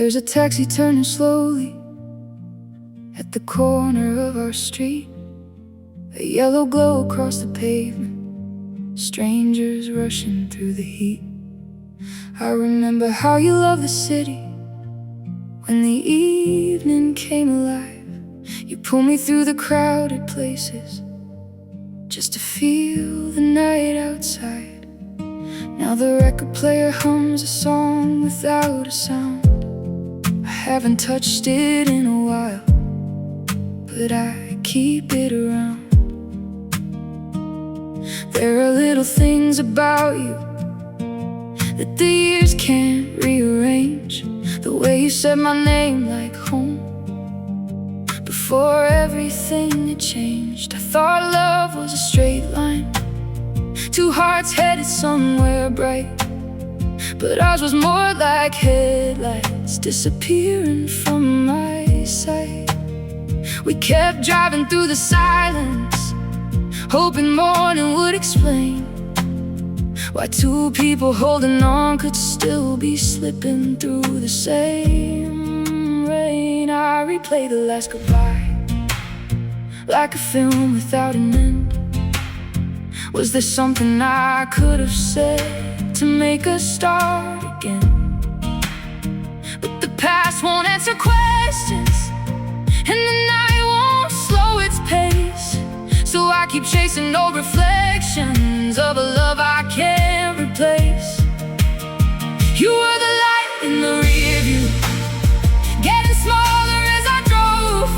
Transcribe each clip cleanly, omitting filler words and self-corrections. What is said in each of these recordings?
There's a taxi turning slowly at the corner of our street. A yellow glow across the pavement, strangers rushing through the heat. I remember how you loved the city when the evening came alive. You pulled me through the crowded places just to feel the night outside. Now the record player hums a song without a sound. I haven't touched it in a while, but I keep it around. There are little things about you that the years can't rearrange. The way you said my name like home before everything had changed. I thought love was a straight line, two hearts headed somewhere bright, but ours was more like headlights disappearing from my sight. We kept driving through the silence, hoping morning would explain why two people holding on could still be slipping through the same rain. I replay the last goodbye like a film without an end. Was there something I could have said to make us start again? But the past won't answer questions, and the night won't slow its pace. So I keep chasing old reflections of a love I can't replace. You were the light in the rear view, getting smaller as I drove.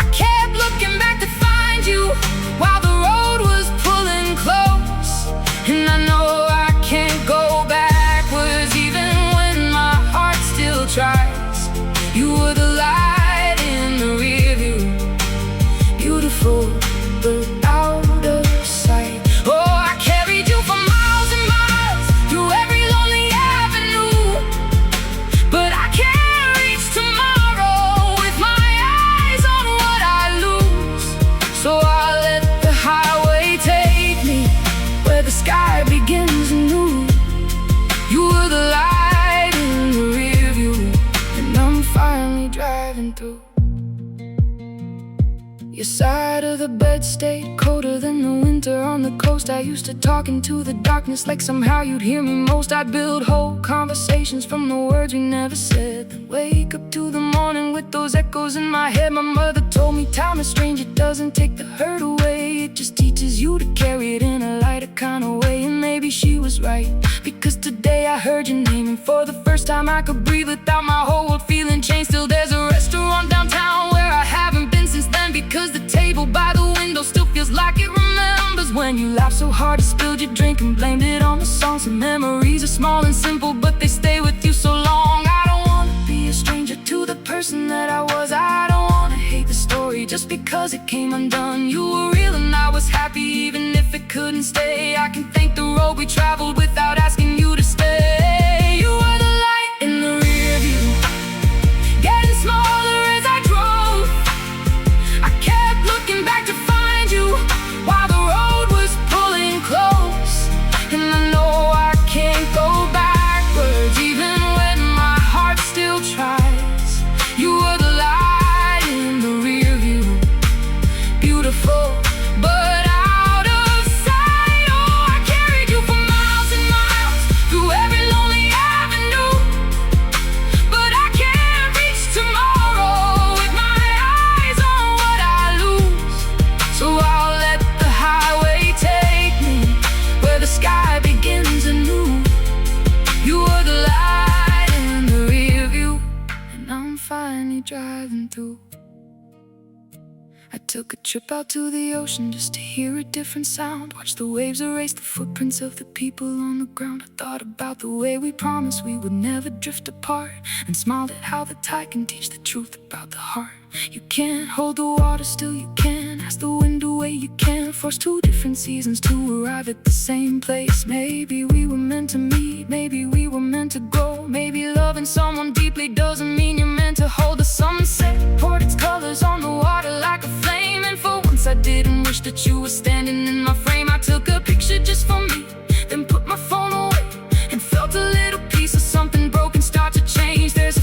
I kept looking back to find you while the road was pulling close. And I know I can't go backwards even when my heart still tries. You were the light in the rear view, beautiful but out of sight. Oh, I carried you for miles and miles through every lonely avenue, but I can't reach tomorrow with my eyes on what I lose. So I let the highway take me where the sky begins anew. You were the light in the rear view, and I'm finally driving through. Your side of the bed stayed colder than the winter on the coast. I used to talk into the darkness like somehow you'd hear me most. I'd build whole conversations from the words we never said, then wake up to the morning with those echoes in my head. My mother told me time is strange, it doesn't take the hurt away, it just teaches you to carry it in a lighter kind of way. And maybe she was right, because today I heard your name, and for the first time I could breathe without my whole world feeling changed. Still there's a restaurant downtown where I haven't been since then, because the table by the window still feels like it remembers when you laughed so hard you spilled your drink and blamed it on the songs. And memories are small and simple, but they stay with you so long. I don't wanna be a stranger to the person that I was. I don't wanna hate the story just because it came undone. You were real and I was happy even if it couldn't stay. I can thank the road we traveled without asking you to stay. You were the light in the rear view, getting smaller as I drove. I kept looking back to find you while the road was pulling close. And I know I can't go backwards even when my heart still tries. You were the light in the rear view, beautiful but out of sight. Oh, I carried you for miles and miles through every lonely avenue, but I can't reach tomorrow with my eyes on what I lose. So I'll let the highway take me where the sky begins anew. You were the light in the rear view, and I'm finally driving through. I took a trip out to the ocean just to hear a different sound, watch the waves erase the footprints of the people on the ground. I thought about the way we promised we would never drift apart, and smiled at how the tide can teach the truth about the heart. You can't hold the water still, you can't ask the wind away, you can't force two different seasons to arrive at the same place. Maybe we were meant to meet, maybe we were meant to grow. Maybe loving someone deeply doesn't mean you're meant to hold. The sunset poured its colors on the water like a flame, and for once I didn't wish that you were standing in my frame. I took a picture just for me, then put my phone away, and felt a little piece of something broken start to change. There's a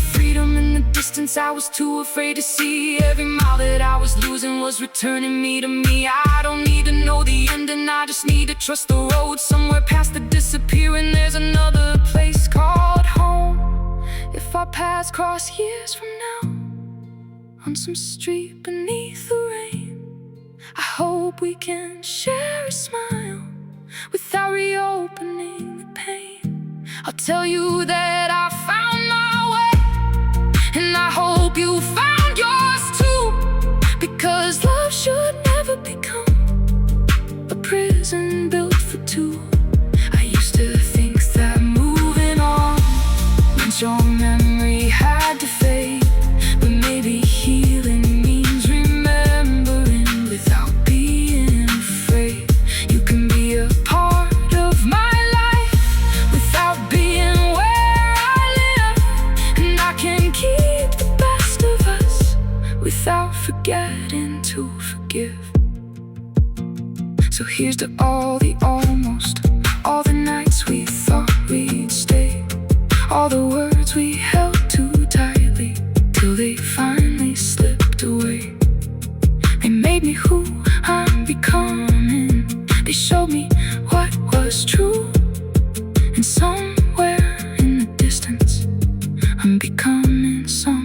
distance I was too afraid to see. Every mile that I was losing was returning me to me. I don't need to know the ending, I just need to trust the road. Somewhere past the disappearing, there's another place called home. If our paths cross years from now, on some street beneath the rain, I hope we can share a smile without reopening the pain. I'll tell you that I found my way, and I hope you found yours too, because love should never become a prison built for two. I used to think that moving on meant your memory had to fade, but maybe healing means remembering without being afraid. You can be a part of my life without being where I live, and I can keep the best of us without forgetting to forgive. So here's to all the almost, all the nights we thought we'd stay, all the words we held too tightly till they finally slipped away. They made me who I'm becoming. They showed me what was true, and somewhere in the distance I'm becoming someone.